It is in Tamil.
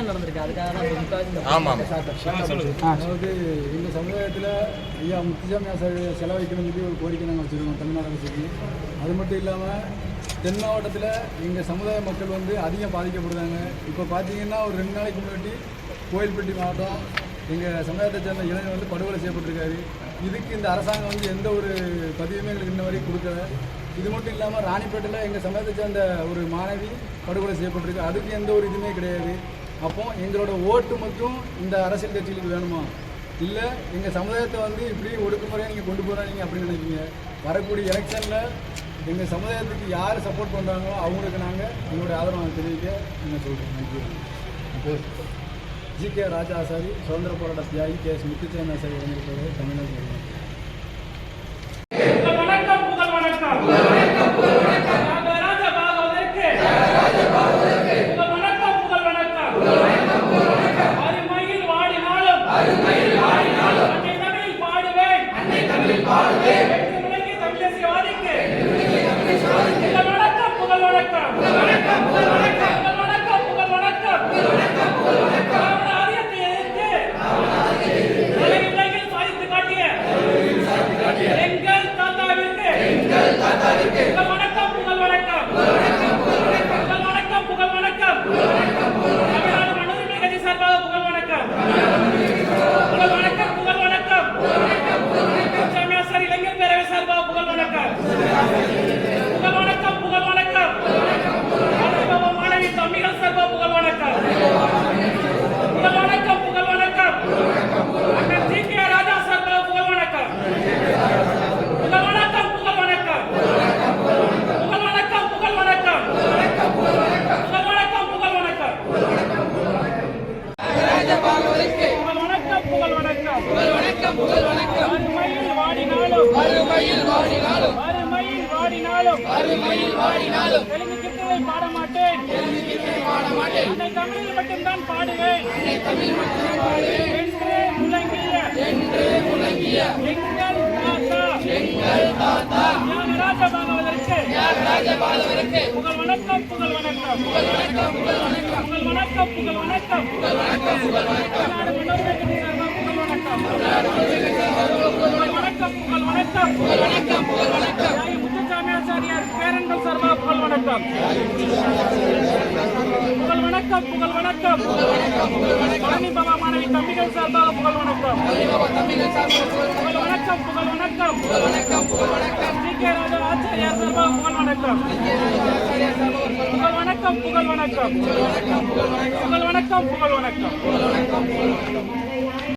பிரச்சனைகள் நடந்திருக்கு. அதுக்காக தான் ஆமாம். அதாவது இந்த சமுதாயத்தில் ஐயா முத்துசாமி ஆசாரி செலவழிக்கணும்னு சொல்லி ஒரு கோரிக்கை நாங்கள் வச்சுருக்கோம் தமிழ்நாடு அரசுக்கு. அது மட்டும் இல்லாமல் தென் மாவட்டத்தில் எங்கள் சமுதாய மக்கள் வந்து அதிகம் பாதிக்கப்படுறாங்க. இப்போ பார்த்தீங்கன்னா ஒரு 2 நாளைக்கு முன்னாடி கோயில்பட்டி மாவட்டம் எங்கள் சமுதாயத்தை சேர்ந்த இளைஞர் வந்து படுகொலை செய்யப்பட்டிருக்காரு. இதுக்கு இந்த அரசாங்கம் வந்து எந்த ஒரு பதிவுமே எங்களுக்கு இன்ன வரைக்கும் கொடுக்கல. இது மட்டும் இல்லாமல் ராணிப்பேட்டையில் எங்கள் சமுதாயத்தை சேர்ந்த ஒரு மாணவி படுகொலை செய்யப்பட்டிருக்கு. அதுக்கு எந்த ஒரு இதுவுமே கிடையாது. அப்போ எங்களோட ஓட்டு மட்டும் இந்த அரசியல் கட்சிகளுக்கு வேணுமா, இல்லை எங்கள் சமுதாயத்தை வந்து இப்படி ஒடுக்குமுறையாக நீங்கள் கொண்டு போகிறாங்க அப்படின்னு நினைக்கிங்க? வரக்கூடிய எலெக்ஷனில் எங்கள் சமுதாயத்துக்கு யார் சப்போர்ட் பண்ணுறாங்களோ அவங்களுக்கு நாங்கள் எங்களுடைய ஆதரவு தெரிவிக்க நாங்கள் சொல்கிறோம். நன்றி. ஜி.கே. ராஜா ஆசாரி, சுதந்திர போராட்ட தியாகி, கே.எஸ். முத்துசாமி ஆசாரி வந்திருக்கிறது தமிழ்நாடு. தெலுங்கு கீர்த்தனை பாட மாட்டேன், அன்னை தமிழில் மட்டும்தான் பாடுவேன் என்று முழங்கிய எங்கள் தாத்தா ராஜபாகவதற்கு புகழ் வணக்கம், புகழ் வணக்கம், புகழ் வணக்கம், புகழ் வணக்கம், புகழ் வணக்கம், புகழ் வணக்கம், புகழ் வணக்கம், புகழ் வணக்கம், புகழ் வணக்கம், புகழ் வணக்கம், புகழ் வணக்கம், புகழ் வணக்கம், முத்துசாமி ஆசாரியார் பேரன்கள் சார்பாக புகழ் வணக்கம், புகழ் வணக்கம், புகழ் வணக்கம், புகழ் வணக்கம், புகழ் வணக்கம், பழனி பாபா மாணவி தம்பிகள் சார்பாக புகழ் வணக்கம், புகழ் வணக்கம், புகழ் வணக்கம், புகழ் வணக்கம், புகழ் வணக்கம், ஜி.கே. ராஜா ஆச்சாரியார் சார்பாக புகழ் வணக்கம், புகழ் வணக்கம், புகழ் வணக்கம், புகழ் வணக்கம், புகழ் வணக்கம், புகழ் வணக்கம், புகழ் வணக்கம், புகழ் வணக்கம்.